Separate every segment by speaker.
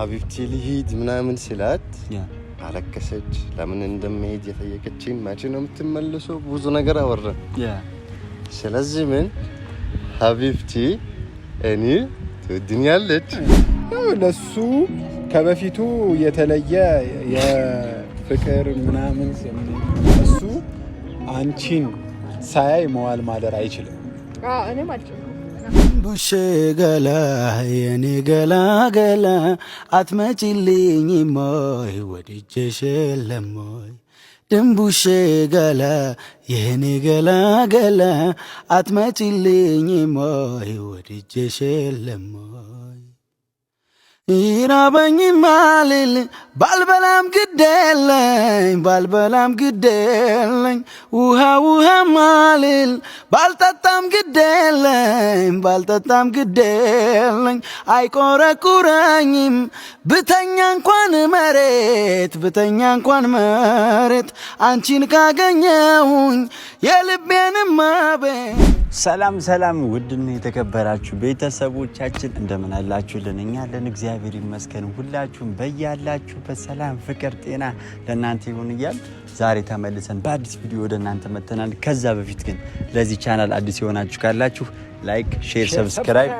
Speaker 1: ሀቢብቲ ልሂድ ምናምን ስላት አለቀሰች ለምን እንደምሄድ የጠየቀችኝ ማቼ ነው የምትመለሰው ብዙ ነገር አወራን ስለዚህ ምን ሀቢብቲ እኔ ትወድኛለች
Speaker 2: ለሱ ከበፊቱ የተለየ የፍቅር ምናምን እሱ አንቺን ሳያይ መዋል ማደር አይችልም
Speaker 3: እኔ ማለት ነው
Speaker 4: ቡሽ ገላ የኔ ገላ ገላ አትመጪልኝ ሞይ ወድጄሽ ለሞይ ድንቡሽ ገላ የኔ ገላ ገላ አትመጪልኝ ሞይ ወድጄሽ ለሞይ ይራበኝ ማልል ባልበላም ግደለኝ ውሃ ማልል ባልጠጣም ግደለኝ አይቆረቁረኝም ብተኛ እንኳን መሬት አንቺን ካገኘሁኝ የልቤንም ማቤት
Speaker 5: ሰላም ውድና የተከበራችሁ ቤተሰቦቻችን እንደምን አላችሁልን? እኛ አለን እግዚአብሔር ይመስገን። ሁላችሁም በያላችሁበት ሰላም፣ ፍቅር፣ ጤና ለእናንተ ይሁን እያል ዛሬ ተመልሰን በአዲስ ቪዲዮ ወደ እናንተ መተናል። ከዛ በፊት ግን ለዚህ ቻናል አዲስ የሆናችሁ ካላችሁ ላይክ፣ ሼር፣ ሰብስክራይብ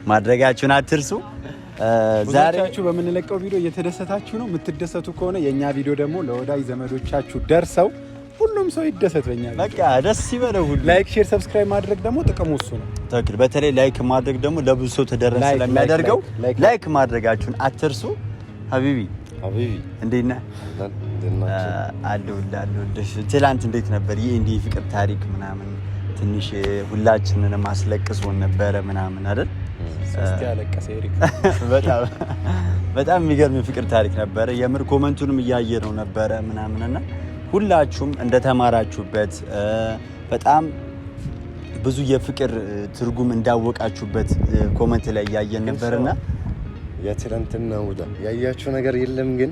Speaker 5: ማድረጋችሁን አትርሱ።
Speaker 2: ዛሬያችሁ በምንለቀው ቪዲዮ እየተደሰታችሁ ነው። የምትደሰቱ ከሆነ የኛ ቪዲዮ ደግሞ ለወዳጅ ዘመዶቻችሁ ደርሰው ሁሉም ሰው ይደሰት በእኛ
Speaker 5: በቃ ደስ ይበለው። ሁሉ
Speaker 2: ላይክ ሼር ሰብስክራይብ ማድረግ ደግሞ ጥቅሙ እሱ ነው።
Speaker 5: ትክክል። በተለይ ላይክ ማድረግ ደግሞ ለብዙ ሰው ተደረሰ ስለሚያደርገው ላይክ ማድረጋችሁን አትርሱ። ሀቢቢ እንዴት ነህ? አለሁልህ። ትላንት እንዴት ነበር? ይሄ እንዲህ ፍቅር ታሪክ ምናምን ትንሽ ሁላችንንም አስለቅሶን ነበረ ምናምን አይደል?
Speaker 2: ሶስት ያለቀሰ ኤሪክ
Speaker 5: በጣም የሚገርም ፍቅር ታሪክ ነበረ። የምር ኮመንቱንም እያየነው ነበረ ምናምንና ሁላችሁም እንደተማራችሁበት በጣም ብዙ የፍቅር ትርጉም እንዳወቃችሁበት ኮመንት ላይ ያያየን ነበርና
Speaker 1: የትላንትና ወዳ ያያችሁ ነገር የለም ግን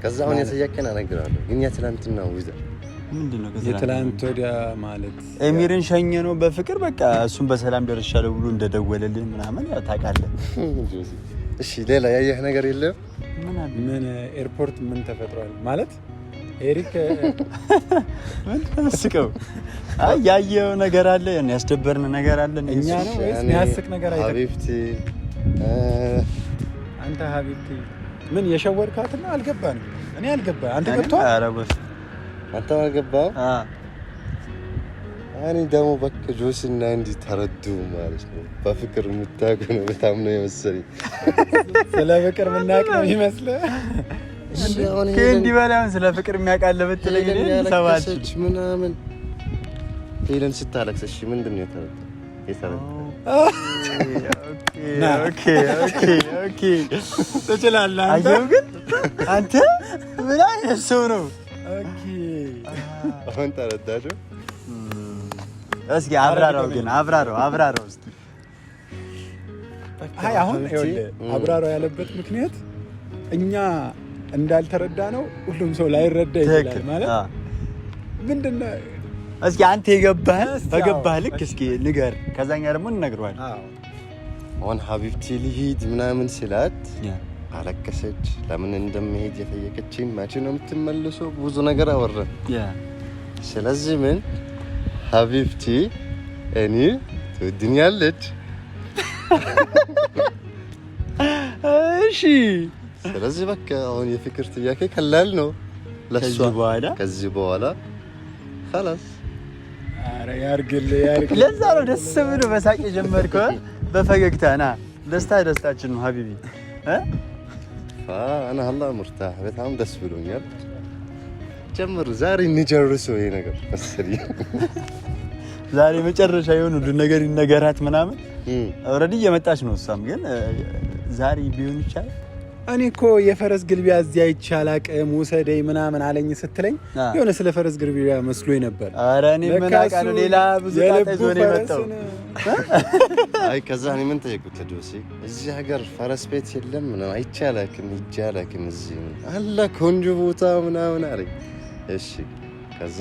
Speaker 1: ከዛውን የተያከና ነገራለሁ ግን የትላንትና ወዳ
Speaker 5: ምንድነው?
Speaker 2: የትላንት ወዳ ማለት
Speaker 5: ኤሚርን ሸኘ ነው በፍቅር በቃ እሱን በሰላም ደርሻለሁ ብሎ እንደደወለልህ ምናምን ያው ታውቃለህ።
Speaker 1: እሺ ሌላ ያየህ ነገር የለም?
Speaker 2: ምን ኤርፖርት ምን ተፈጥሯል ማለት ኤሪክ
Speaker 5: ምን ተመስቀው ያየው ነገር አለ ያስደበርን ነገር አለ
Speaker 2: እኛ ነው ወይስ ያስቅ ነገር አይተህ?
Speaker 1: ሀቢብቲ
Speaker 2: አንተ ሀቢብቲ ምን የሸወርካት ነው? አልገባንም። እኔ አልገባኝ። አንተ ገብቷል?
Speaker 5: ኧረ በስ
Speaker 1: አንተ አልገባም? እኔ ደግሞ በቃ ጆስና እንዲህ ተረዱ ማለት ነው። በፍቅር የምታውቁ ነው በጣም ነው የመሰለኝ።
Speaker 2: ስለ ፍቅር የምናውቅ ነው ይመስልህ?
Speaker 5: ከእንዲህ በላይም ስለ ፍቅር የሚያውቃለ ብትለኝ ሰባች
Speaker 1: ምናምን ሄለን ስታለቅስ እሺ ምንድን ነው የተረዳው?
Speaker 5: ኦኬ
Speaker 2: ትችላለህ አንተ።
Speaker 5: አየሁ ግን አንተ ምን አይነት ሰው ነው?
Speaker 2: ኦኬ
Speaker 1: አሁን ተረዳችሁ?
Speaker 5: እስኪ አብራራው እስኪ።
Speaker 2: አይ አሁን ይኸውልህ አብራራው ያለበት ምክንያት እኛ እንዳልተረዳ ነው ሁሉም ሰው ላይረዳ ይችላል ማለት ምንድነው?
Speaker 5: እስኪ አንተ የገባህ ልክ እስኪ ንገር፣ ከዛኛ ደግሞ እንነግረዋለን።
Speaker 1: አሁን ሀቢብቲ ልሂድ ምናምን ስላት አለቀሰች ለምን እንደምሄድ የጠየቀችኝ ማቼ ነው የምትመለሰው ብዙ ነገር አወራን ስለዚህ ምን ሀቢብቲ እኔ ትወድኛለች
Speaker 5: እሺ
Speaker 1: ስለዚህ በቃ አሁን የፍቅር ጥያቄ ቀላል ነው ለሷ ከዚህ በኋላ خلاص
Speaker 2: አረ ያርግልህ
Speaker 5: ለዛ ነው ደስ ብሎ በሳቅ የጀመርከው በፈገግታ ና ደስታችን ነው ሀቢቢ
Speaker 1: انا هلا مرتاح በጣም ደስ ብሎኛል ጀምሩ ዛሬ እንጀርሰው ይሄ ነገር መስሪ
Speaker 5: ዛሬ መጨረሻ የሆነ ሁሉ ነገር ይነገራት ምናምን ኦሬዲ እየመጣች ነው እሷም ግን ዛሬ ቢሆን ይቻላል።
Speaker 2: እኔ እኮ የፈረስ ግልቢያ እዚያ ይቻላል ቀም ወሰደኝ ምናምን አለኝ ስትለኝ የሆነ ስለ ፈረስ ግልቢያ መስሎኝ ነበር።
Speaker 5: አረ እኔ ምን አውቃለሁ ሌላ ብዙ ጣጣ ነው የመጣው።
Speaker 1: አይ ከዛ እኔ ምን ጠየቁት ዶሲ እዚህ ሀገር ፈረስ ቤት የለም ምናምን ይቻላል እዚህ አለ ቆንጆ ቦታ ምናምን አለኝ። እሺ ከዛ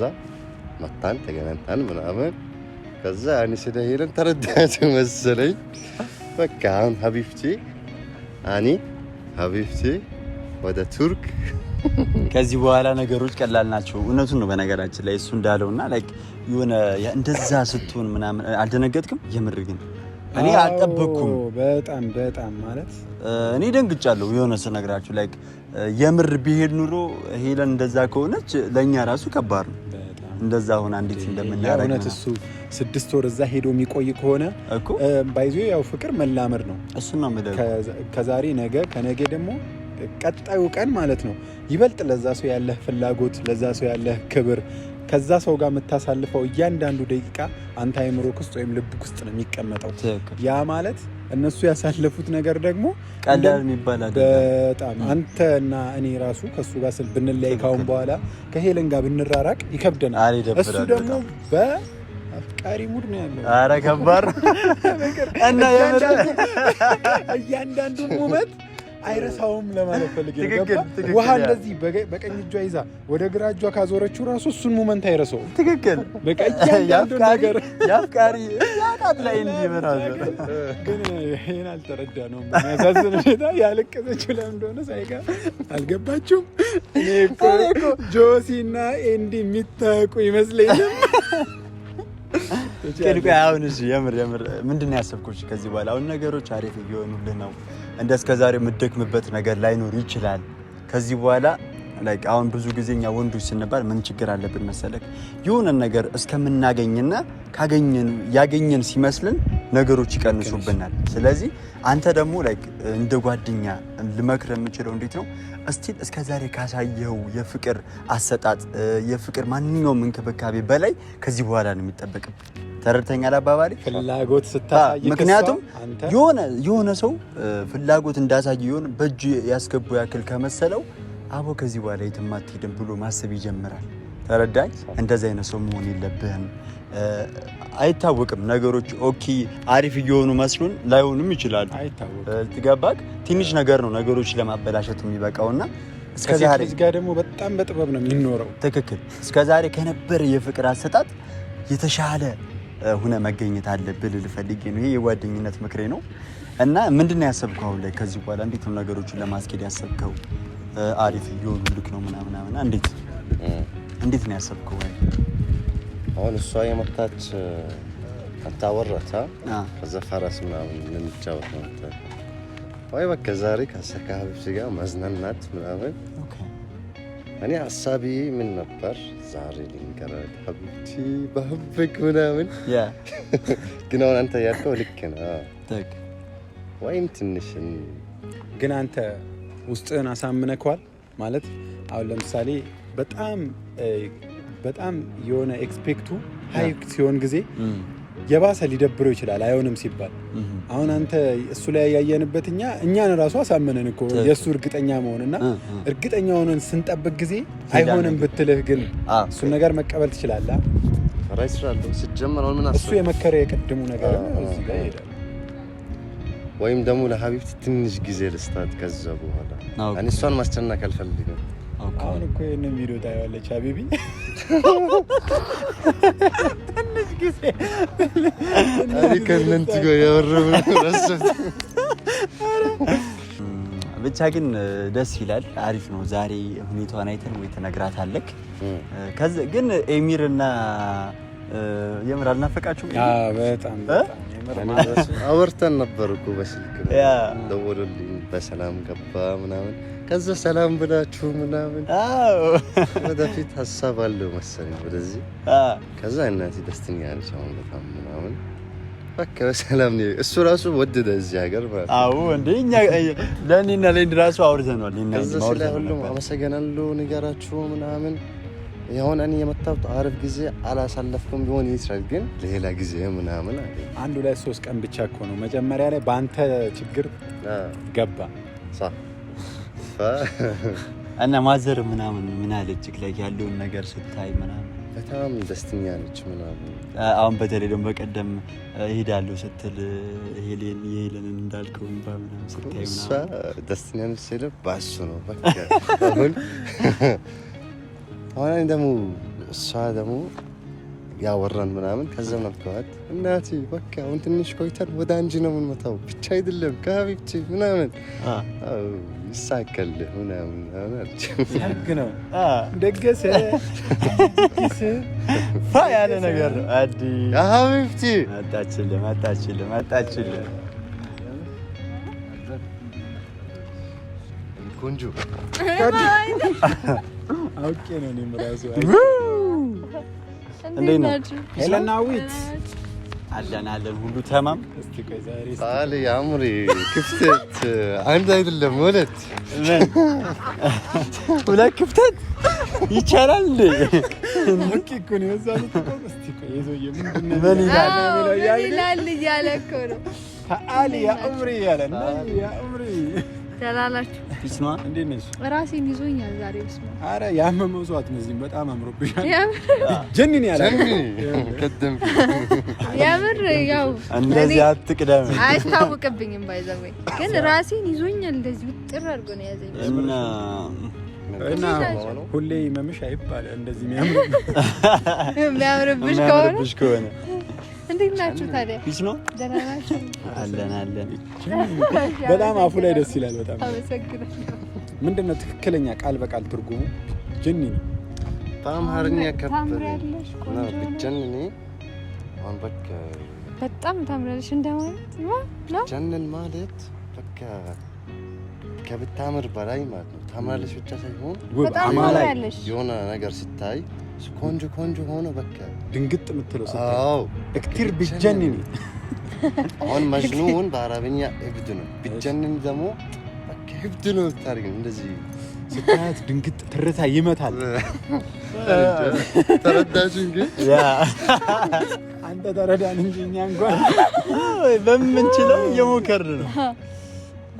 Speaker 1: መጣን ተገናኝተን ምናምን ከዛ እኔ ስለሄለን ተረዳች መሰለኝ በቃ አሁን ሀቢብቲ አኒ ሀቢብቲ ወደ ቱርክ።
Speaker 5: ከዚህ በኋላ ነገሮች ቀላል ናቸው። እውነቱን ነው። በነገራችን ላይ እሱ እንዳለውና ላይክ የሆነ እንደዛ ስትሆን ምናምን አልደነገጥክም? የምር ግን እኔ አልጠበቅኩም።
Speaker 2: በጣም ማለት
Speaker 5: እኔ ደንግጫለሁ። የሆነ ስነግራችሁ ላይክ የምር ቢሄድ ኑሮ ሄለን እንደዛ ከሆነች ለኛ ራሱ ከባድ ነው። እንደዛ ሆነ እንዴት እንደምናረግ
Speaker 2: እውነት እሱ 6 ወር እዛ ሄዶ የሚቆይ ከሆነ ባይዞ ያው ፍቅር መላመድ ነው።
Speaker 5: እሱ ነው ማለት
Speaker 2: ከዛሬ ነገ ከነገ ደግሞ ቀጣዩ ቀን ማለት ነው ይበልጥ ለዛ ሰው ያለህ ፍላጎት፣ ለዛ ሰው ያለህ ክብር፣ ከዛ ሰው ጋር የምታሳልፈው እያንዳንዱ ደቂቃ አንተ አይምሮክ ውስጥ ወይም ልብክ ውስጥ ነው የሚቀመጠው። ያ ማለት እነሱ ያሳለፉት ነገር ደግሞ
Speaker 5: ቀላል የሚባል አይደለም።
Speaker 2: በጣም አንተና እኔ ራሱ ከሱ ጋር ስል ብንለያይ ካሁን በኋላ ከሄለን ጋር ብንራራቅ ይከብደናል። እሱ ደግሞ በአፍቃሪ ሙድ ነው ያለው።
Speaker 5: ኧረ ከባድ እና የምር
Speaker 2: እያንዳንዱን ውበት አይረሳውም ለማለት ፈልጌ ነው። ውሃ እንደዚህ በቀኝ እጇ ይዛ ወደ ግራ እጇ ካዞረችው ራሱ እሱን ሞመንት አይረሳውም።
Speaker 5: ትክክል።
Speaker 2: በቃ እያንዳንዱ ነገር
Speaker 5: ያፍቃሪ ያጣት ላይ እንዲበራው
Speaker 2: ግን ይሄን አልተረዳነውም። የሚያሳዝን ሁኔታ ያለቀሰችው ለምን እንደሆነ ሳይጋ አልገባችሁም። እኔ እኮ ጆሲና ኤንዲ የሚታቁ ይመስለኛል።
Speaker 5: ከልኩ አሁን እሺ የምር ምንድነው ያሰብኩሽ? ከዚህ በኋላ አሁን ነገሮች አሪፍ እየሆኑልህ ነው። እንደ እስከዛሬው የምትደክምበት ነገር ላይኖር ይችላል። ከዚህ በኋላ ላይክ አሁን ብዙ ጊዜኛ ወንዶች ስንባል ምን ችግር አለብን መሰለክ? የሆነ ነገር እስከምናገኝና ያገኘን ሲመስልን ነገሮች ይቀንሱብናል። ስለዚህ አንተ ደግሞ ላይክ እንደ ጓደኛ ልመክር የምችለው እንዴት ነው እስቲል እስከዛሬ ካሳየው የፍቅር አሰጣጥ የፍቅር ማንኛውም እንክብካቤ በላይ ከዚህ በኋላ ነው የሚጠበቅብህ። ተረድተኛል አባባሌ?
Speaker 2: ፍላጎት ስታሳይ
Speaker 5: ምክንያቱም የሆነ ሰው ፍላጎት እንዳሳየ የሆነ በእጁ ያስገቡ ያክል ከመሰለው አቦ ከዚህ በኋላ የትም አትሄድም ብሎ ማሰብ ይጀምራል። ተረዳኝ? እንደዚህ አይነት ሰው መሆን የለብህም። አይታወቅም ነገሮች ኦኬ አሪፍ እየሆኑ መስሉን ላይሆንም ይችላሉ። ትገባክ? ትንሽ ነገር ነው ነገሮች ለማበላሸት የሚበቃውና
Speaker 2: እስከዛሬ ጋር ደግሞ በጣም በጥበብ ነው የሚኖረው።
Speaker 5: ትክክል። እስከዛሬ ከነበረ የፍቅር አሰጣጥ የተሻለ ሁነ መገኘት አለብህ ልፈልግ ነው። ይሄ የጓደኝነት ምክሬ ነው። እና ምንድነው ያሰብከው አሁን ላይ ከዚህ በኋላ እንዴት ነው ነገሮችን ለማስኬድ ያሰብከው? አሪፍ እየሆኑልክ ነው ምናምን እንዴት ነው ያሰብከው?
Speaker 1: አሁን እሷ የመጣች አታወራታ ከዛ ፈረስ ምናምን እንጫወት ነው ወይ በቃ ዛሬ ከሀቢብቲ ጋር መዝናናት ምናምን። እኔ ሀሳቢ ምን ነበር ዛሬ ልንገራት ሀቢብቲ በህብክ ምናምን ግን አሁን አንተ ያልከው ልክ ነው ወይም ትንሽ
Speaker 2: ግን አንተ ውስጥህን አሳምነከዋል ማለት አሁን ለምሳሌ በጣም የሆነ ኤክስፔክቱ ሃይ ሲሆን ጊዜ የባሰ ሊደብረው ይችላል አይሆንም ሲባል። አሁን አንተ እሱ ላይ ያያየንበት እኛን ራሱ አሳመነን እኮ የእሱ እርግጠኛ መሆንና እርግጠኛ ሆነን ስንጠብቅ ጊዜ አይሆንም ብትልህ ግን እሱን ነገር መቀበል ትችላለህ።
Speaker 1: ራይስራለሁ ሲጀመረው ምን አሰብ
Speaker 2: እሱ የመከረ የቀድሙ ነገር ነው እዚህ ጋር ይሄዳል።
Speaker 1: ወይም ደግሞ ለሀቢብቲ ትንሽ ጊዜ ልስጣት ከዛ በኋላ እኔ እሷን ማስጨነቅ አልፈልግም።
Speaker 2: አሁን እኮ የኔን ቪዲዮ ታያለች ሀቢቢ ትንሽ ጊዜ
Speaker 1: አሪ ከነንት ጋር ያወራው ረሰት
Speaker 5: ብቻ ግን ደስ ይላል። አሪፍ ነው። ዛሬ ሁኔታዋን አይተን ወይ ተነግራታለክ። ከዛ ግን ኤሚርና የምር አልናፈቃችሁም?
Speaker 2: በጣም
Speaker 1: አወርተን ነበር እኮ በስልክ ደወሉልኝ በሰላም ገባ ምናምን ከዛ ሰላም ብላችሁ ምናምን ወደፊት ሀሳብ አለው መሰለኝ ወደዚህ ከዛ እናቴ ደስተኛ ነች አሁን በጣም ምናምን በቃ በሰላም ነው። እሱ ራሱ ወደደ እዚህ ሀገር ማለት
Speaker 5: አዎ እንደኛ ለኔና ለኔ ራሱ አውርተናል።
Speaker 1: ሁሉም አመሰግናለሁ ንገራችሁ ምናምን ይሁን እኔ የመጣሁት አሪፍ ጊዜ አላሳለፍኩም ቢሆን ይችላል ግን ሌላ ጊዜ ምናምን አለ።
Speaker 2: አንዱ ላይ 3 ቀን ብቻ እኮ ነው መጀመሪያ ላይ በአንተ ችግር ገባ
Speaker 5: እና ማዘር ምናምን ምን አለች ላይ ያለውን ነገር ስታይ ምናምን
Speaker 1: በጣም ደስተኛ ነች ምናምን።
Speaker 5: አሁን በተለይ ደግሞ በቀደም እሄዳለሁ ስትል ሄለን እንዳልከው ምናምን ስታይ ምናምን
Speaker 1: ደስተኛ ነች ሲል ባሱ ነው በቃ አሁን ደግሞ እሷ ደግሞ ያወራን ምናምን ከዛ ነፍከዋት እናቴ በቃ አሁን ትንሽ ቆይተን ወደ አንቺ ነው የምንመጣው ብቻ አይደለም ከሀቢብቲ ምናምን ይሳካል ምናምን አለች።
Speaker 2: ያርግ ነው ደገሰ
Speaker 5: ፋ ያለ ነገር ነው። አዲ
Speaker 1: ሀቢብቲ
Speaker 5: መጣችልህ
Speaker 1: ቆንጆ
Speaker 2: አውቄ ነው እኔም እራሱ
Speaker 5: እንዴት ናችሁ?
Speaker 2: ሄለናዊት
Speaker 5: አለን ሁሉ ተማም።
Speaker 2: እስቲ ቆይ ዛሬ
Speaker 1: ሳለ ያምሪ ክፍተት አንድ አይደለም ሁለት
Speaker 5: ክፍተት ይቻላል እንዴ?
Speaker 2: አውቄ እኮ ነው የዛን ተቆም። እስቲ ቆይ ይዞዬ ምንድነው
Speaker 5: ምን
Speaker 3: ይላል እያለ እኮ ነው
Speaker 2: ታአሊ ያ ኡምሪ ያለና ያ ኡምሪ
Speaker 3: ተላላችሁ
Speaker 5: ቢስማ
Speaker 2: እንዴት ነሽ?
Speaker 3: ራሴን ይዞኛል ዛሬ ብስማ።
Speaker 2: አረ ያመመው ሰው አትመስይም። በጣም አምሮብሻል። ጀንኒ ያላል
Speaker 1: ቀደም
Speaker 3: ያምር ያው
Speaker 5: እንደዚህ አትቅደም።
Speaker 3: አያስታውቅብኝም ባይዘወይ ግን ራሴን ይዞኛል። እንደዚህ ውጥር አድርጎ ነው ያዘኝ
Speaker 2: እና ሁሌ መምሽ አይባል እንደዚህ
Speaker 3: የሚያምርብሽ ከሆነ እንዴት ናችሁ ታዲያ?
Speaker 5: ፒስ ነው
Speaker 3: ደህና ናችሁ?
Speaker 5: አለን
Speaker 2: በጣም አፉ ላይ ደስ ይላል። በጣም
Speaker 3: አመሰግናለሁ።
Speaker 2: ምንድነው ትክክለኛ ቃል በቃል ትርጉሙ? ጀኒ ነው
Speaker 1: በአማርኛ ከበደ
Speaker 3: ታምሪያለሽ፣
Speaker 1: ነው
Speaker 3: ቆንጆ ነሽ።
Speaker 1: ጀነኒ አሁን በቃ
Speaker 3: በጣም ታምሪያለሽ እንደማለት ነው።
Speaker 1: ጀነን ማለት በቃ ከብታምር በላይ ማለት ነው። ታምራለሽ ብቻ ሳይሆን
Speaker 3: በጣም
Speaker 2: አማላይ
Speaker 3: ታምሪያለሽ።
Speaker 1: የሆነ ነገር ስታይ ቆንጆ ሆኖ በቃ
Speaker 2: ድንግጥ የምትለው ስታይ
Speaker 1: አዎ
Speaker 2: እክቲር ቢጀንኒ
Speaker 1: አሁን መጅኑን በአረብኛ እብድ ነው። ቢጀነን ደግሞ በቃ እብድ ነው ታሪክ እንደዚህ
Speaker 2: ስታያት ድንግጥ ትርታ ይመታል።
Speaker 1: ተረዳሽ እንጂ
Speaker 5: ያ
Speaker 2: አንተ ተረዳን እንጂ እኛ እንኳን
Speaker 5: በምንችለው እየሞከርን ነው።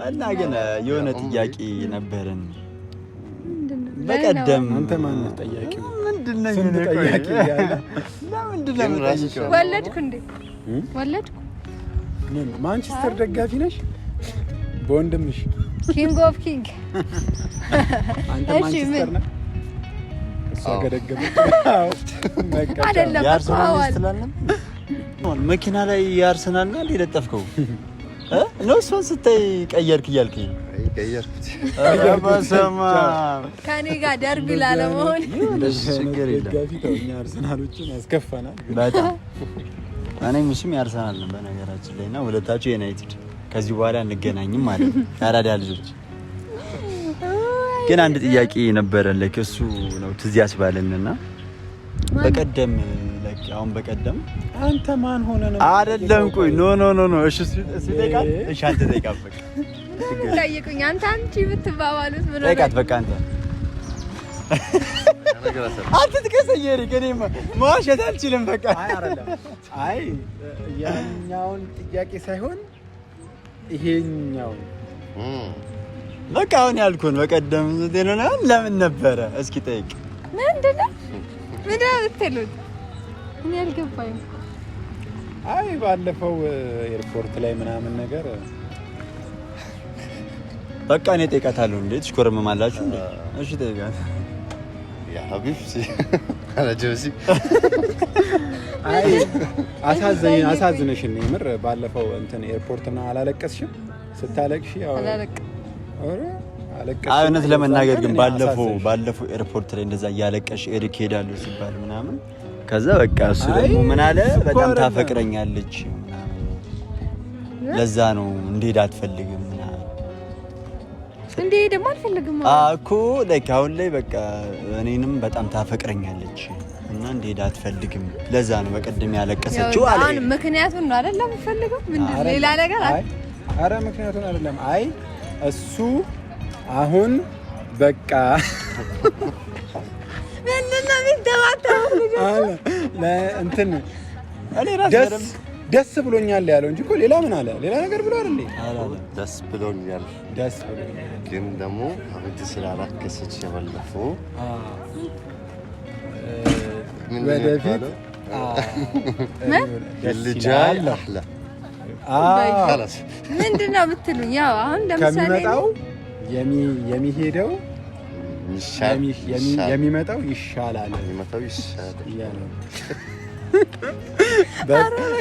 Speaker 5: እና ግን የሆነ ጥያቄ ነበረን በቀደም።
Speaker 2: አንተ ማን ነህ ጠያቂው?
Speaker 5: ምንድነው
Speaker 2: ስንት ጠያቂ ያለ?
Speaker 5: ለምንድነው የምጠይቀው?
Speaker 3: ወለድኩ እንዴ? ወለድኩ።
Speaker 2: ምን ማንቸስተር ደጋፊ ነሽ? በወንድምሽ
Speaker 3: ኪንግ ኦፍ ኪንግ።
Speaker 2: አንተ
Speaker 3: እሺ
Speaker 2: ማንቸስተር
Speaker 3: ምን
Speaker 2: ነህ? እሷ ገደገመች። አዎ በቃ
Speaker 3: አይደለም
Speaker 5: የአርሰናል
Speaker 3: አዋል
Speaker 5: ስላለም መኪና ላይ የአርሰናል ነው የለጠፍከው ነው። እሷን ስታይ ቀየርክ እያልከኝ
Speaker 1: ቀየርኩት።
Speaker 5: በስመ አብ
Speaker 3: ከኔ ጋር ደርቢ ላለመሆን
Speaker 5: ችግር የለም።
Speaker 2: ደጋፊ ተው፣ እኛ አርሰናሎችን ያስከፋናል
Speaker 5: በጣም እኔም እሱም ያርሰናል ነው በነገራችን ላይ እና ሁለታችሁ የዩናይትድ ከዚህ በኋላ እንገናኝም ማለት ነው። አራዳ ልጆች ግን አንድ ጥያቄ ነበረን ለከሱ ነው ትዝ ያስባለንና በቀደም አሁን በቀደም
Speaker 2: አንተ ማን ሆነ ነው
Speaker 5: አይደለም። ቆይ ኖ እሺ ጠይቃት። እሺ አንተ ጠይቃት። በቃ
Speaker 3: ጠይቁኝ። አንቺ ብትባባሉት ምን
Speaker 5: ጠይቃት። በቃ አንተ ትከሰየሪ ከኔማ መዋሸት አልችልም። በቃ
Speaker 2: አይ ያኛውን ጥያቄ ሳይሆን ይሄኛው
Speaker 5: በቃ አሁን ያልኩን በቀደም ዘዴና ለምን ነበረ? እስኪ ጠይቅ።
Speaker 3: ምንድነው ብትሉት እኔ አልገባኝም።
Speaker 2: አይ ባለፈው ኤርፖርት ላይ ምናምን ነገር
Speaker 5: በቃ እኔ ጠይቃታለሁ። እንዴት ትሽኮረመማላችሁ እንዴ? እሺ ጠይቃት።
Speaker 1: ያ ሀቢብቲ አላጆሲ
Speaker 2: አይ አሳዝነሽ ነው የምር። ባለፈው እንትን ኤርፖርት ነው አላለቀስሽም? ስታለቅሽ ያው አለቀስሽ።
Speaker 5: እውነት ለመናገር ግን ባለፈው ኤርፖርት ላይ እንደዛ እያለቀሽ ኤሪክ ሄዳለሁ ሲባል ምናምን ከዛ በቃ እሱ ደግሞ ምን አለ በጣም ታፈቅረኛለች ምናምን ለዛ ነው እንዴት አትፈልግም ምናምን
Speaker 3: እንዴ ደግሞ አልፈልግም
Speaker 5: እኮ like አሁን ላይ በቃ እኔንም በጣም ታፈቅረኛለች እና እንዴት አትፈልግም ለዛ ነው በቀደም ያለቀሰችው አለ።
Speaker 3: አሁን ምክንያቱን ነው አይደል ለምፈልገው ምንድነው ሌላ ነገር አለ?
Speaker 2: አረ ምክንያቱን አይደለም። አይ እሱ አሁን በቃ
Speaker 3: ምንድነው የሚደባተው
Speaker 2: እንትን ደስ ብሎኛል ያለው እንጂ እኮ ሌላ ምን አለ? ሌላ ነገር ብሎ አይደል?
Speaker 1: ደስ ብሎኛል ግን ደግሞ አብቲ ስላላከሰች ያባለፈው
Speaker 2: ወደፊት
Speaker 1: ልጃይ አህላ خلاص
Speaker 3: ምንድነው ብትሉኝ ያው አሁን ለምሳሌ
Speaker 2: ከሚመጣው የሚሄደው የሚመጣው ይሻላል።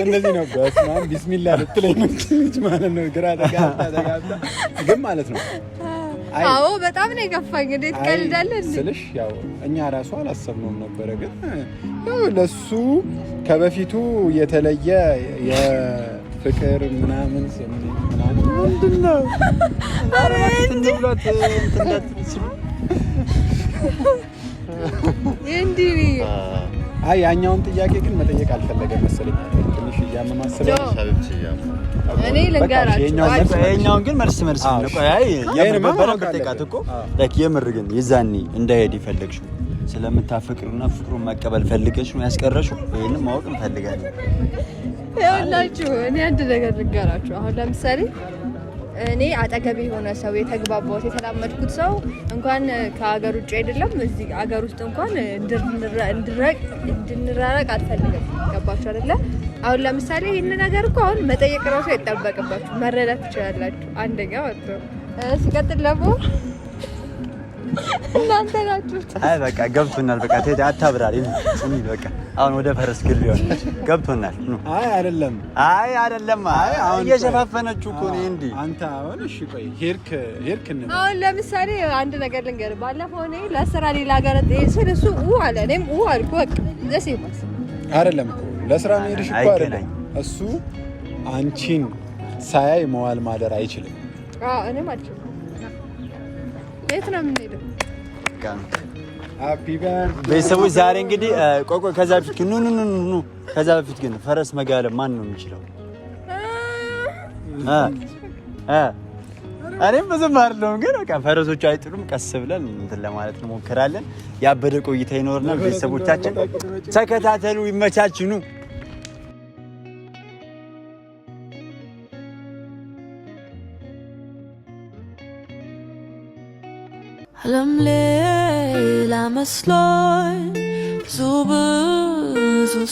Speaker 2: እንደዚህ ነው። በስመ አብ ቢስሚላህ ልትለኝ ነው እንጂ ማለት ነው። ግራ ተጋብታ ግን ማለት ነው።
Speaker 3: አዎ በጣም ነው የከፋኝ። እንዴት ቀልዳለህ
Speaker 2: ስልሽ ያው እኛ ራሱ አላሰብነውም ነበረ። ግን ያው ለሱ ከበፊቱ የተለየ የፍቅር ምናምን ምንድነው?
Speaker 5: አረ እንድብላት
Speaker 3: እንዴ
Speaker 2: አይ ያኛውን ጥያቄ ግን መጠየቅ አልፈለገም መሰለኝ። ትንሽ እያመማሰለው
Speaker 3: እኔ ልንገራችሁ
Speaker 5: የኛውን ግን መልስ ነው። ቆይ አይ የምበረም ተጠቃት እኮ ላይክ የምር ግን የዛኔ እንዳይሄድ ይፈልግሽ ስለምታፈቅሩና ፍቅሩን መቀበል ፈልገሽ ነው ያስቀረሽው። ይሄንን ማወቅ እንፈልጋለን።
Speaker 3: ይኸውላችሁ እኔ አንድ ነገር ልንገራችሁ። አሁን ለምሳሌ እኔ አጠገቤ የሆነ ሰው የተግባባሁት የተላመድኩት ሰው እንኳን ከሀገር ውጭ አይደለም እዚህ ሀገር ውስጥ እንኳን እንድንራራቅ አልፈልግም። ገባችሁ አይደለ? አሁን ለምሳሌ ይህን ነገር እኮ አሁን መጠየቅ ራሱ አይጠበቅባችሁ፣ መረዳት ትችላላችሁ። አንደኛ ማለት ነው። ሲቀጥል ደግሞ እናንተ ናችሁ።
Speaker 5: አይ በቃ ገብቶናል። በቃ ተይ አታብራሪ ነው እኔ በቃ አሁን ወደ ፈረስ ግል ሊሆን ገብቶናል።
Speaker 2: አይ አይደለም
Speaker 5: አይ አሁን እየሸፋፈነችው እኮ ነው እንዴ
Speaker 2: አንተ አሁን እሺ ቆይ ሄድክ እንበል።
Speaker 3: አሁን ለምሳሌ አንድ ነገር ልንገር። ባለፈው እኔ ለስራ ሌላ ሀገር ስል እሱ አለ እኔም አልኩ። በቃ ደስ ይላል
Speaker 2: አይደለም እኮ ለስራ መሄድሽ እኮ አይደለም። እሱ አንቺን ሳያይ መዋል ማደር አይችልም።
Speaker 3: እኔም አልችልም። የት ነው የምንሄደው?
Speaker 2: ሃፒ በርዝዴይ
Speaker 5: ቤተሰቦች ዛሬ እንግዲህ ቆይ ከዛ በፊት ኑ ከዛ በፊት ግን ፈረስ መጋለብ ማን ነው የሚችለው? እኔም ብዙም አይደለሁም ግን በቃ ፈረሶቹ አይጥሉም። ቀስ ብለን እንትን ለማለት እንሞክራለን። ያበደ ቆይታ ይኖርናል። ቤተሰቦቻችን ተከታተሉ። ይመቻችሁ። ኑ
Speaker 6: ዓለም ሌላ መስሎኝ ብዙ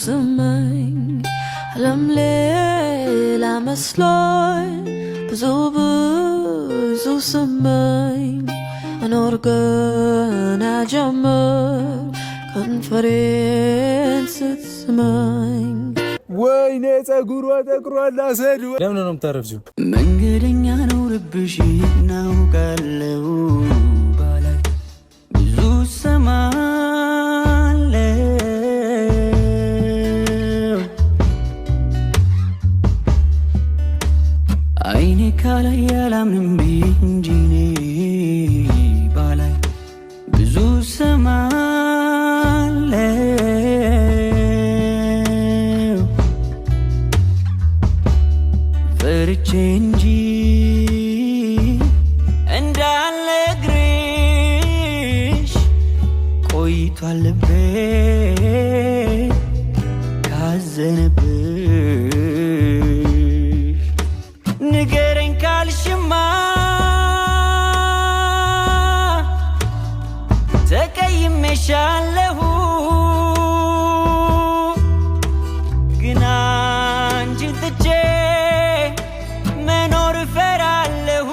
Speaker 6: ስመኝ ዓለም ሌላ መስሎኝ ብዙ ስመኝ መኖር ገና ጀመር ከንፈሬን ስትስመኝ
Speaker 2: ወይኔ ጸጉሯ ጠቁሯል። አሰዱ ለምን ነው የምታረፍጂው?
Speaker 4: መንገደኛ ነው ልብሽ እናውቃለው ባላይ ብዙ ሰማለው አይኔ ካላይ ያላምንም እንጂ ባላይ ብዙ ሰማለው ፈርቼ እንጂ እንዳልነግርሽ ቆይቷል ልቤ ካዘነብሽ ንገረኝ ካልሽማ ተቀይሜሻለሁ ግን አንቺን ትቼ መኖር እፈራለሁ።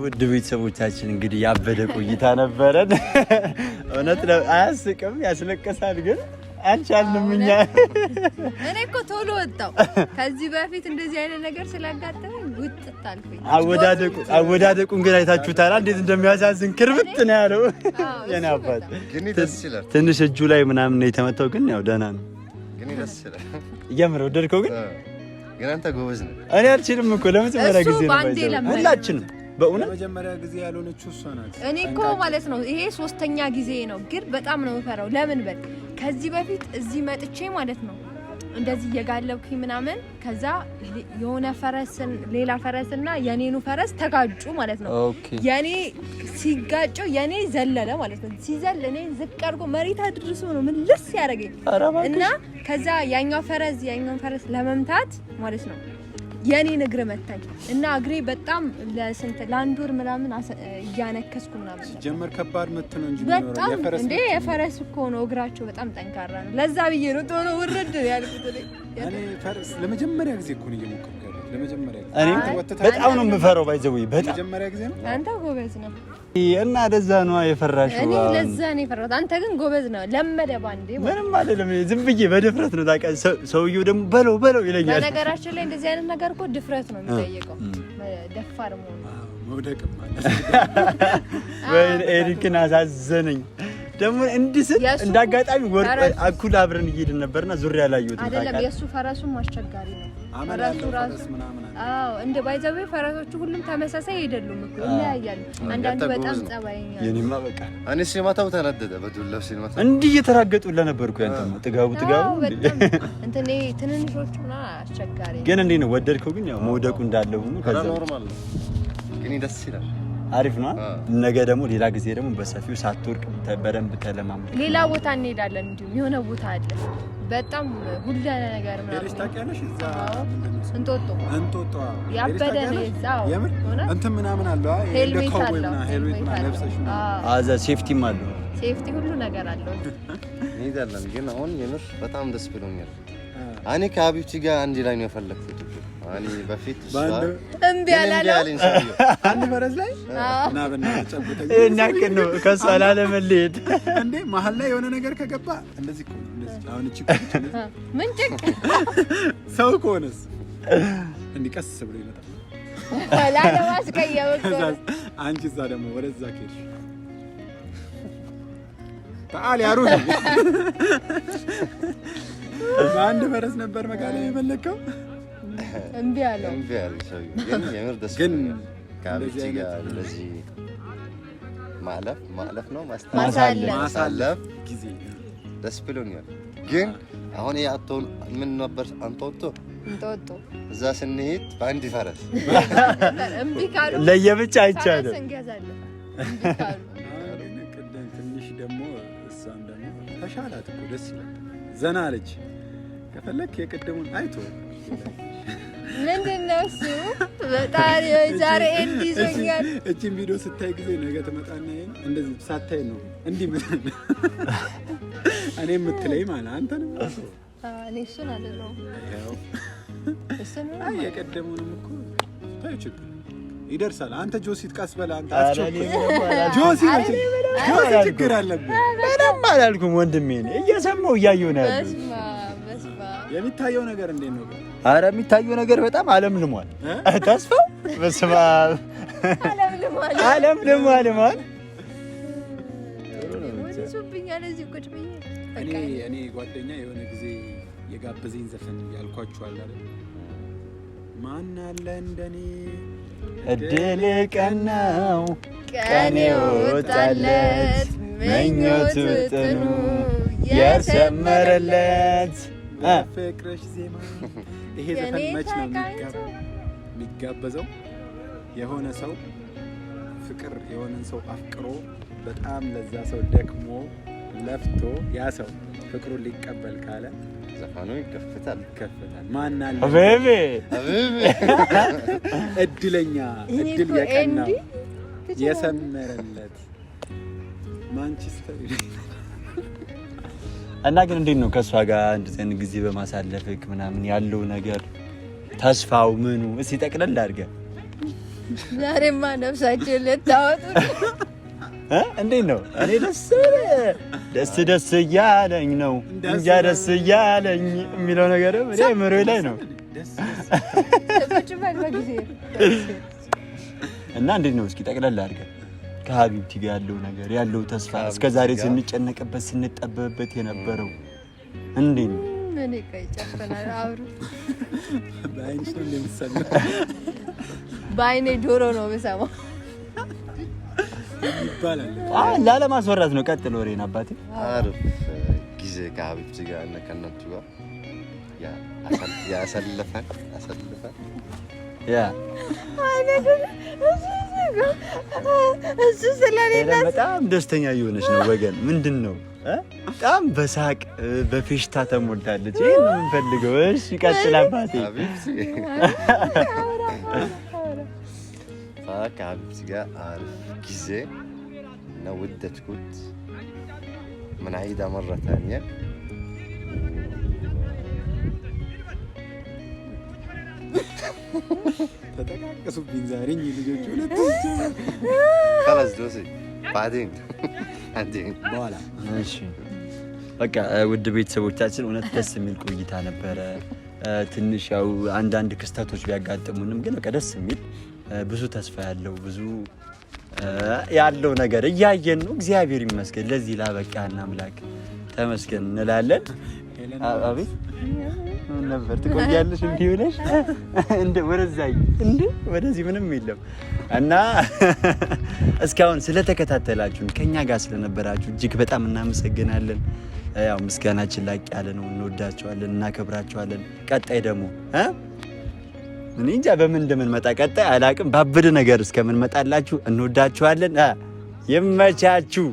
Speaker 5: ውድ ቤተሰቦቻችን እንግዲህ ያበደ ቆይታ ነበረን። እውነት አያስቅም፣ ያስለቀሳል ግን አንቻልንም እኛ።
Speaker 3: እኔ እኮ ቶሎ ወጣው። ከዚህ በፊት እንደዚህ አይነት ነገር ስላጋጠመኝ ውጥት አልኩኝ።
Speaker 5: አወዳደቁን ግን አይታችሁታል እንዴት እንደሚያሳዝን ክርብት ነው ያለው። የኔ አባት
Speaker 1: ግን ደስ ይላል።
Speaker 5: ትንሽ እጁ ላይ ምናምን ነው የተመታው ግን ያው ደህና ነው።
Speaker 1: ግን ደስ ይላል።
Speaker 5: እየምር ወደድከው ግን
Speaker 1: አንተ ጎበዝ ነህ።
Speaker 5: እኔ አልችልም እኮ ለመጀመሪያ ጊዜ ነው ሁላችንም በእውነት
Speaker 2: ለመጀመሪያ ጊዜ ያልሆነችው እሷ ናት።
Speaker 3: እኔ እኮ ማለት ነው ይሄ 3ኛ ጊዜ ነው ግን በጣም ነው የምፈራው። ለምን በል ከዚህ በፊት እዚህ መጥቼ ማለት ነው እንደዚህ እየጋለብኩኝ ምናምን ከዛ የሆነ ሌላ ፈረስና የኔኑ ፈረስ ተጋጩ ማለት ነው። የኔ ሲጋጨው የኔ ዘለለ ማለት ነው። ሲዘል እኔ ዝቅ አድርጎ መሬት አድርሶ ነው ምልስ ያደረገኝ እና ከዛ ያኛው ፈረስ ለመምታት ማለት ነው የኔ እግር መታኝ እና እግሬ በጣም ለአንድ ወር ምናምን እያነከስኩ ምናምን
Speaker 2: ጀመር። ከባድ ምት ነው እንጂ
Speaker 3: በጣም እንዴ የፈረስ እኮ ነው እግራቸው በጣም ጠንካራ ነው። ለዛ ብዬ ነው ቶሎ ውርድ ያልኩት።
Speaker 2: እኔ ፈረስ ለመጀመሪያ ጊዜ እኮ ነው እየሞከርኩ ያለው። ለመጀመሪያ ጊዜ
Speaker 5: እኔ በጣም ነው የምፈራው። ባይዘው በጣም
Speaker 2: ለመጀመሪያ ጊዜ ነው።
Speaker 3: አንተ ጎበዝ ነው
Speaker 5: እና ለዛ ነው የፈራሽው።
Speaker 3: እኔ ለዛ ነው የፈራሁት። አንተ ግን ጎበዝ ነው። ለመደ ባንዴ
Speaker 5: ምንም አይደለም። ዝም ብዬ በድፍረት ነው ታውቃለህ። ሰውዬው ደግሞ በለው ይለኛል።
Speaker 3: በነገራችን ላይ እንደዚህ አይነት ነገር እኮ ድፍረት ነው የሚጠይቀው። ደፋር መሆን
Speaker 2: መውደቅም ማለት
Speaker 5: ወይ ኤሪክን አሳዘነኝ። ደግሞ እንድስል እንዳጋጣሚ ወርቅ አኩል አብረን እየሄድን ነበርና ዙሪያ ላይ ይወጣ
Speaker 3: አይደለም። የሱ ፈረሱም አስቸጋሪ ነው። ፈረሱ እንደ ባይዘው ፈረሶቹ ሁሉም ተመሳሳይ አይደሉም እኮ ይለያያሉ። አንዳንዱ በጣም ጸባይኛ ነው።
Speaker 5: የኔማ በቃ
Speaker 1: እኔ ሲማታው ተናደደ። በዱላው ሲማታው
Speaker 5: እንዲህ እየተራገጡልህ ነበርኩ። ያንተማ ጥጋቡ
Speaker 3: በጣም እንትን ትንንሾቹና አስቸጋሪ
Speaker 5: ግን እንዴ ነው ወደድከው? ግን ያው መውደቁ እንዳለ ሆኖ
Speaker 1: ከዛ ኖርማል ነው። ግን ደስ ይላል።
Speaker 5: አሪፍ ነው። ነገ ደግሞ ሌላ ጊዜ ደግሞ በሰፊው ሳትወርቅ በደንብ ተለማምደህ
Speaker 3: ሌላ ቦታ እንሄዳለን። እንዲሁ የሆነ ቦታ አለ በጣም ሁሉ ነገር
Speaker 2: ማለት ታውቂያለሽ? እዛ እንጦጦ
Speaker 3: ያበደ ነው። እዛው
Speaker 2: እንትን ምናምን አለ
Speaker 3: ሄልሜት
Speaker 2: ለብሰሽ
Speaker 5: አዛ ሴፍቲም አለ።
Speaker 3: ሴፍቲ ሁሉ ነገር አለው።
Speaker 1: እንሄዳለን። ግን አሁን የምር በጣም ደስ ብሎኛል። እኔ ከአቢብቲ ጋር አንድ ላይ ነው የፈለኩት። እኔ በፊት
Speaker 3: እምቢ አላለኝ
Speaker 2: አንድ ፈረስ ላይ እና በእናትህ ጨብጠኝ
Speaker 5: እናከን ነው ከሷ ላለመለየት
Speaker 2: እንዴ መሀል ላይ የሆነ ነገር ከገባ እንደዚህ እኮ እንደዚህ አሁን እቺ
Speaker 3: ምን ጭቅ
Speaker 2: ሰው ከሆነስ እንዲህ ቀስ ብሎ ይመጣል
Speaker 3: ላለማስቀየም እኮ
Speaker 2: አንቺ እዛ ደግሞ ወደዛ ከሄድሽ ታል ያሩን በአንድ ፈረስ ነበር መጋለብ የፈለከው
Speaker 3: እምቢ አለ
Speaker 1: ሰው ግን የምር ደስ ግን ከአቢብቲ ጋር እንደዚህ ማለፍ ነው ማሳለፍ
Speaker 2: ጊዜ
Speaker 1: ደስ ብሎኛል። ግን አሁን ያአቶን ምን ነበር አንጦጦ እዛ ስንሄድ በአንድ ፈረስ
Speaker 3: እምቢ ካሉ
Speaker 5: ለየብቻ አይቻልም።
Speaker 3: እንገዛለን እምቢ ካሉ
Speaker 2: ቅድም ትንሽ ደግሞ እሷም ደግሞ ተሻላት እኮ ደስ ይላል። ዘና አለች። ከፈለክ የቅድሙን አይቶ
Speaker 3: ምንድነው እሱ በጣም ዛሬ እንዲዞኛል።
Speaker 2: እቺን ቪዲዮ ስታይ ጊዜ ነገ ትመጣና እንደዚህ ሳታይ ነው እንዲህ ምን እኔ የምትለኝ ማለት አንተ ነው።
Speaker 3: እኔ እሱን አይደለም እሱን
Speaker 2: አይ የቀደሙንም እኮ ታዩ ችግር ይደርሳል። አንተ ጆሲ ትቀስ በላ አንተ አትቾክ ጆሲ ችግር አለብህ።
Speaker 5: ምንም አላልኩም ወንድሜ ነኝ እየሰማሁ እያየሁ ነው ያለው።
Speaker 2: የሚታየው ነገር እንዴት ነው?
Speaker 5: አረ የሚታየው ነገር በጣም አለምልሟል። ተስፋው በስመ አብ አለምልሟል ማለት
Speaker 2: እኔ ጓደኛ የሆነ ጊዜ የጋበዘኝ ዘፈን ያልኳችኋል አይደል? ማን አለ እንደኔ
Speaker 5: እድል ቀናው ቀኔ ወጣለት ምኞቱ ጥኑ የሰመረለት
Speaker 2: ፍቅርሽ ዜማ። ይሄ ዘፈን መች ነው የሚጋበዘው? የሆነ ሰው ፍቅር የሆነን ሰው አፍቅሮ በጣም ለዛ ሰው ደክሞ ለፍቶ ያ ሰው ፍቅሩን ሊቀበል ካለ
Speaker 1: ዘፈኑ ይከፈታል።
Speaker 2: ማን አለ
Speaker 5: አቤቤ
Speaker 2: እድለኛ እድል የቀናው የሰመረለት ማንቸስተር
Speaker 5: እና ግን እንዴት ነው ከሷ ጋር እንደዚህ ጊዜ በማሳለፍክ ምናምን ያለው ነገር ተስፋው ምኑ እስኪ ጠቅለል አድርገህ
Speaker 3: ዛሬማ ነፍሳችን ልታወጡ
Speaker 5: እንዴት ነው? እኔ ደስ እያለኝ ነው እንጃ ደስ እያለኝ የሚለው ነገር እኔ ምሮ ላይ ነው። እና እንዴት ነው እስኪ ጠቅለል አድርገን ከሀቢብቲ ጋር ያለው ነገር ያለው ተስፋ እስከዛሬ ስንጨነቅበት ስንጠበብበት የነበረው እንዴት ነው?
Speaker 3: እኔ ቆይ ጨፈናል አብሩ
Speaker 2: በአይንሽ ነው እንደምትሰማው
Speaker 3: በአይኔ ጆሮ ነው የምሰማው
Speaker 2: ይባላል።
Speaker 5: ላለማስወራት ነው። ቀጥል ወሬን አባቴ።
Speaker 1: አሪፍ ጊዜ ከሀቢብቲ ጋር እና ከእናንቱ ጋር ያሳለፈን
Speaker 3: እሱ ስለሌለ
Speaker 5: በጣም ደስተኛ እየሆነች ነው። ወገን ምንድን ነው በጣም በሳቅ በፌሽታ ተሞልታለች። ይሄን ነው የምንፈልገው። እሺ ቀጥል አባቴ።
Speaker 1: ከሀቢብቲ ጋር አሪፍ ጊዜ ነው ወደድኩት። ምን አይዳ መረ ثانية
Speaker 2: ተጠቃቀሱብኝ ዛሬ ልጆቹ ሁለት
Speaker 1: خلاص دوسي بعدين
Speaker 2: በኋላ
Speaker 5: እሺ በቃ ውድ ቤተሰቦቻችን እውነት ደስ የሚል ቆይታ ነበረ። ትንሽ ያው አንዳንድ ክስተቶች ቢያጋጥሙንም ግን በቃ ደስ የሚል ብዙ ተስፋ ያለው ብዙ ያለው ነገር እያየን ነው። እግዚአብሔር ይመስገን ለዚህ ላበቃን አምላክ ተመስገን እንላለን። አቤት ምን ነበር ትቆያለሽ እንዲህ ብለሽ ወደዚህ ምንም የለም እና እስካሁን ስለተከታተላችሁን ከኛ ጋር ስለነበራችሁ እጅግ በጣም እናመሰግናለን። ያው ምስጋናችን ላቅ ያለ ነው። እንወዳችኋለን፣ እናከብራችኋለን። ቀጣይ ደግሞ እኔ እንጃ በምን እንደምንመጣ ቀጣይ አላቅም። ባበደ ነገር እስከምንመጣላችሁ እንወዳችኋለን። ይመቻችሁ።